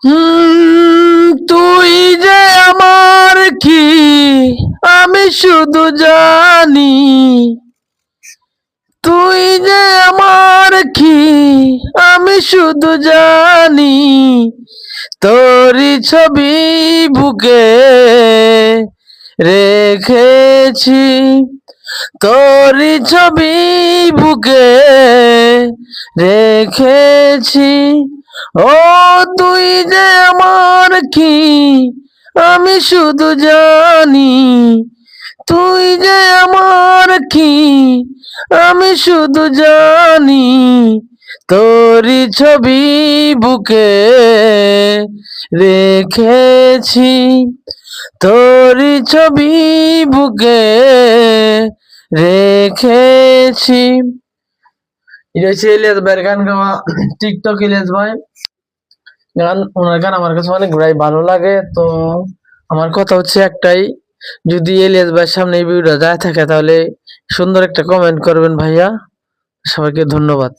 তুই যে আমার কি আমি শুধু জানি, তুই যে আমার কি আমি শুধু জানি, তোরই ছবি বুকে রেখেছি, তোরই ছবি বুকে রেখেছি। ও তুই যে আমার কি আমি শুধু জানি, তুই যে আমার কি আমি শুধু জানি, তোরই ছবি বুকে রেখেছি, তোরই ছবি বুকে রেখেছি। এটা হচ্ছে ইলিয়াস ভাইয়ের গান গাওয়া, টিকটক ইলিয়াস ভাই গান, ওনার গান আমার কাছে অনেক ভালো লাগে। তো আমার কথা হচ্ছে একটাই, যদি ইলিয়াস ভাইয়ের সামনে এই ভিডিওটা যায় থাকে তাহলে সুন্দর একটা কমেন্ট করবেন ভাইয়া। সবাইকে ধন্যবাদ।